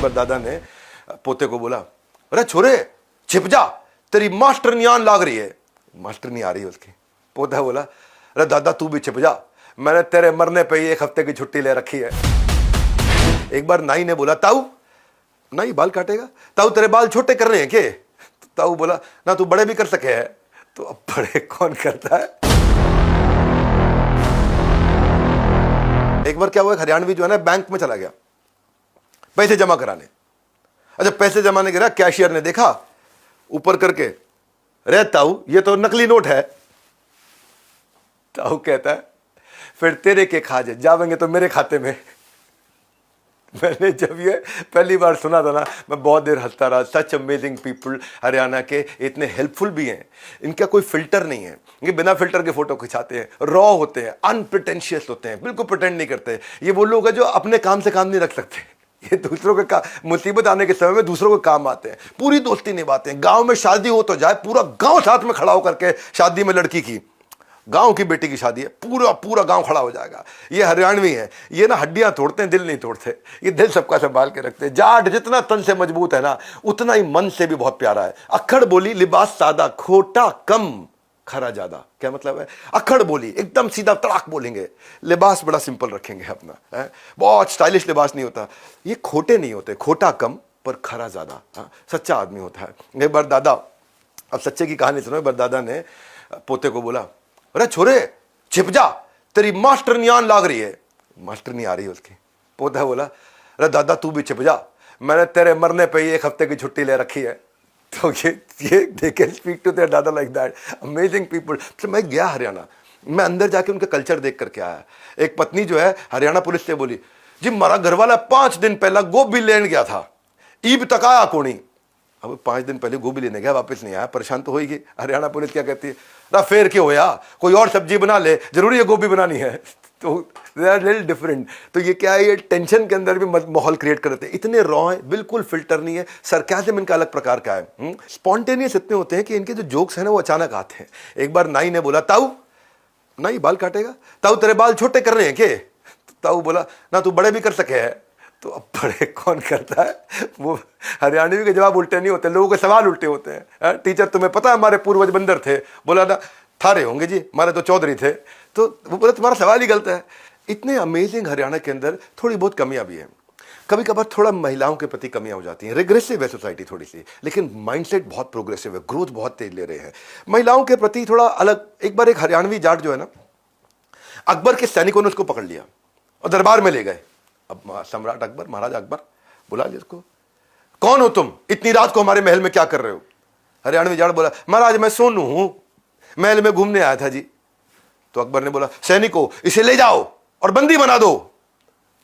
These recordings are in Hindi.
एक बार दादा ने पोते को बोला, अरे छोरे छिप जा, तेरी मास्टर नियान लाग रही है। मास्टर नहीं आ रही उसकी। पोता बोला, अरे दादा तू भी छिप जा, मैंने तेरे मरने पे ही 1 हफ्ते की छुट्टी ले रखी है। एक बार नाई ने बोला, ताऊ नाई बाल काटेगा, ताऊ तेरे बाल छोटे कर रहे हैं के? ताऊ बोला, ना तू बड़े भी कर सके है। तो अब बड़े कौन करता है? एक बार क्या हुआ, हरियाणवी जो है ना बैंक में चला गया पैसे जमा कराने। अच्छा पैसे जमाने गिरा, कैशियर ने देखा ऊपर करके, रे ताऊ ये तो नकली नोट है। ताऊ कहता है, फिर तेरे के खाजे जावेंगे तो मेरे खाते में। मैंने जब ये पहली बार सुना था ना, मैं बहुत देर हंसता रहा। सच अमेजिंग पीपल, हरियाणा के इतने हेल्पफुल भी हैं, इनका कोई फिल्टर नहीं है, ये बिना फिल्टर के फोटो खिंचाते हैं, रॉ होते हैं, अनप्रिटेंशियस होते हैं, बिल्कुल प्रिटेंड नहीं करते। ये वो लोग हैं जो अपने काम से काम नहीं रख सकते, ये दूसरों के मुसीबत आने के समय में दूसरों को काम आते हैं, पूरी दोस्ती निभाते हैं। गांव में शादी हो तो जाए, पूरा गांव साथ में खड़ा होकर के, शादी में लड़की की, गांव की बेटी की शादी है, पूरा पूरा गांव खड़ा हो जाएगा। ये हरियाणवी है, ये ना हड्डियां तोड़ते हैं, दिल नहीं तोड़ते। ये दिल सबका संभाल के रखते हैं। जाट जितना तन से मजबूत है ना, उतना ही मन से भी बहुत प्यारा है। अक्खड़ बोली, लिबास सादा, खोटा कम, खरा ज्यादा। क्या मतलब है? अक्खड़ बोली एकदम सीधा तड़ाक बोलेंगे, लिबास बड़ा सिंपल रखेंगे अपना, है बहुत स्टाइलिश लिबास नहीं होता। ये खोटे नहीं होते, खोटा कम पर खरा ज्यादा, सच्चा आदमी होता है। एक बार दादा, अब सच्चे की कहानी सुनो। एक बार दादा ने पोते को बोला, अरे छोरे छिप जा, तेरी मास्टर नियान लाग रही है। मास्टर नहीं आ रही उसकी। पोता बोला, अरे दादा तू भी छिप जा, मैंने तेरे मरने पे ही 1 हफ्ते की छुट्टी ले रखी है। तो ये they can speak to their dada like that. Amazing people. तो मैं गया हरियाणा, मैं अंदर जाके उनका कल्चर देख करके आया। एक पत्नी जो है हरियाणा पुलिस से बोली, जी मारा घरवाला 5 दिन पहला गोभी लेने गया था, ईब तक आया कोनी। अब 5 दिन पहले गोभी लेने गया, वापस नहीं आया, परेशान तो होगी। हरियाणा पुलिस क्या कहती है, रा फेर क्यों होया, कोई और सब्जी बना ले, जरूरी है गोभी बनानी है। तो दे आर लिटिल डिफरेंट। तो ये क्या है, ये टेंशन के अंदर भी माहौल क्रिएट करते हैं। इतने रॉ है, बिल्कुल फिल्टर नहीं है। सरकाज़म इनका अलग प्रकार का है। स्पॉन्टेनियस इतने होते हैं कि इनके जो जोक्स हैं ना वो अचानक आते हैं। एक बार नाई ने बोला, ताऊ नाई बाल काटेगा, ताऊ तेरे बाल छोटे कर रहे हैं के? ताऊ बोला, ना तू बड़े भी कर सके है। तो अब बड़े कौन करता है? वो हरियाणवी के जवाब उल्टे नहीं होते, लोगों के सवाल उल्टे होते हैं। टीचर तुम्हें पता है हमारे पूर्वज बंदर थे? बोला ना थारे होंगे जी, हमारे तो चौधरी थे। तो वो बोला तुम्हारा सवाल ही गलत है। इतने अमेजिंग हरियाणा के अंदर थोड़ी बहुत कमियां भी हैं। कभी कभार थोड़ा महिलाओं के प्रति कमियां हो जाती हैं। रिग्रेसिव है सोसाइटी थोड़ी सी, लेकिन माइंडसेट बहुत प्रोग्रेसिव है, ग्रोथ बहुत तेज ले रहे हैं। महिलाओं के प्रति थोड़ा अलग। एक बार एक हरियाणवी जाट जो है ना, अकबर के सैनिकों ने उसको पकड़ लिया और दरबार में ले गए। अब सम्राट अकबर, महाराज अकबर बुला लिया उसको, कौन हो तुम, इतनी रात को हमारे महल में क्या कर रहे हो? हरियाणवी जाट बोला, महाराज मैं सोनू हूं, महल में घूमने आया था जी। तो अकबर ने बोला, सैनिकों इसे ले जाओ और बंदी बना दो।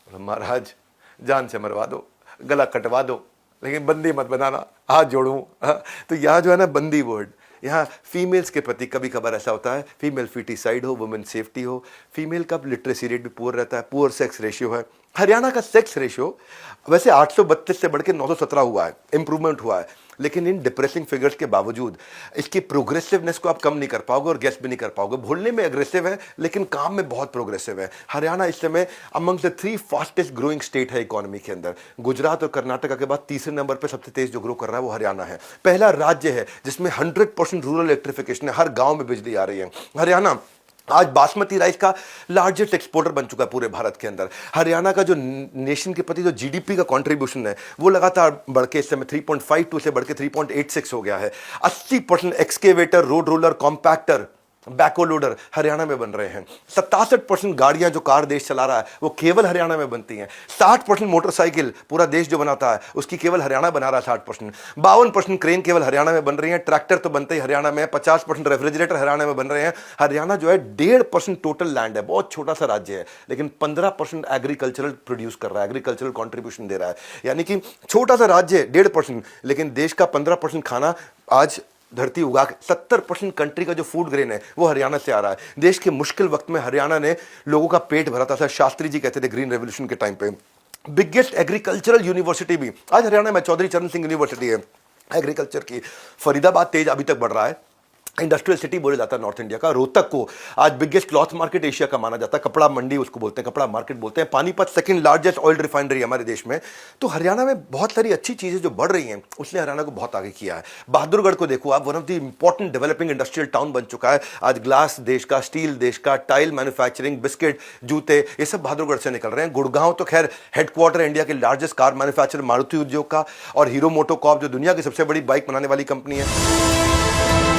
महाराज जान से मरवा दो, गला कटवा दो, लेकिन बंदी मत बनाना, हाथ जोड़ूं। तो यहां जो है ना बंदी वर्ड, यहाँ फीमेल्स के प्रति कभी कभार ऐसा होता है, फीमेल फीटिसाइड हो, वुमेन सेफ्टी हो। फीमेल का लिटरेसी रेट भी पुअर रहता है, पुअर सेक्स रेशियो है। हरियाणा का सेक्स रेशियो वैसे 832 से बढ़ के 917 हुआ है, इंप्रूवमेंट हुआ है, लेकिन इन डिप्रेसिंग फिगर्स के बावजूद इसकी प्रोग्रेसिवनेस को आप कम नहीं कर पाओगे और गेस भी नहीं कर पाओगे। बोलने में एग्रेसिव है लेकिन काम में बहुत प्रोग्रेसिव है। हरियाणा इस समय among the 3 fastest growing state है इकोनॉमी के अंदर। गुजरात और कर्नाटका के बाद तीसरे नंबर पर सबसे तेज जो ग्रो कर रहा है वो हरियाणा है। पहला राज्य है जिसमें 100% रूरल इलेक्ट्रिफिकेशन है, हर गांव में बिजली आ रही है। हरियाणा आज बासमती राइस का लार्जेस्ट एक्सपोर्टर बन चुका है पूरे भारत के अंदर। हरियाणा का जो नेशन के प्रति जो जीडीपी का कंट्रीब्यूशन है वो लगातार बढ़ के इस समय 3.52 से बढ़ के 3.86 हो गया है। 80% एक्सकेवेटर, रोड रोलर, कॉम्पैक्टर, बैको लोडर हरियाणा में बन रहे हैं। 67% गाड़ियां जो कार देश चला रहा है वो केवल हरियाणा में बनती हैं। 60% मोटरसाइकिल पूरा देश जो बनाता है उसकी केवल हरियाणा बना रहा है 60%। 52% क्रेन केवल हरियाणा में बन रही है। ट्रैक्टर तो बनते ही हरियाणा में है। 50% रेफ्रिजरेटर हरियाणा में बन रहे हैं। हरियाणा जो है 1.5% टोटल लैंड है, बहुत छोटा सा राज्य है, लेकिन 15% एग्रीकल्चरल प्रोड्यूस कर रहा है, एग्रीकल्चरल कॉन्ट्रीब्यूशन दे रहा है। यानी कि छोटा सा राज्य है 1.5%, लेकिन देश का 15% खाना आज धरती उगा के 70% कंट्री का जो फूड ग्रेन है वो हरियाणा से आ रहा है। देश के मुश्किल वक्त में हरियाणा ने लोगों का पेट भरा था। शास्त्री जी कहते थे ग्रीन रेवोल्यूशन के टाइम पे। बिगेस्ट एग्रीकल्चरल यूनिवर्सिटी भी आज हरियाणा में चौधरी चरण सिंह यूनिवर्सिटी है एग्रीकल्चर की। फरीदाबाद तेज अभी तक बढ़ रहा है, इंडस्ट्रियल सिटी बोला जाता है नॉर्थ इंडिया का। रोहतक को आज बिगेस्ट क्लॉथ मार्केट एशिया का माना जाता है, कपड़ा मंडी उसको बोलते हैं, कपड़ा मार्केट बोलते हैं। Panipat second largest oil refinery हमारे देश में। तो हरियाणा में बहुत सारी अच्छी चीज़ें जो बढ़ रही हैं, उसने हरियाणा को बहुत आगे किया है। बहादुरगढ़ को देखो आप, one of the important developing industrial town बन चुका है आज। ग्लास देश का, स्टील देश का, टाइल मैन्युफैक्चरिंग, बिस्किट, जूते, ये सब बहादुरगढ़ से निकल रहे हैं। गुड़गांव तो खैर हेडक्वार्टर इंडिया के लार्जेस्ट कार मैन्युफैक्चरर मारुति उद्योग का, और हीरो मोटोकॉर्प जो दुनिया की सबसे बड़ी बाइक बनाने वाली कंपनी है।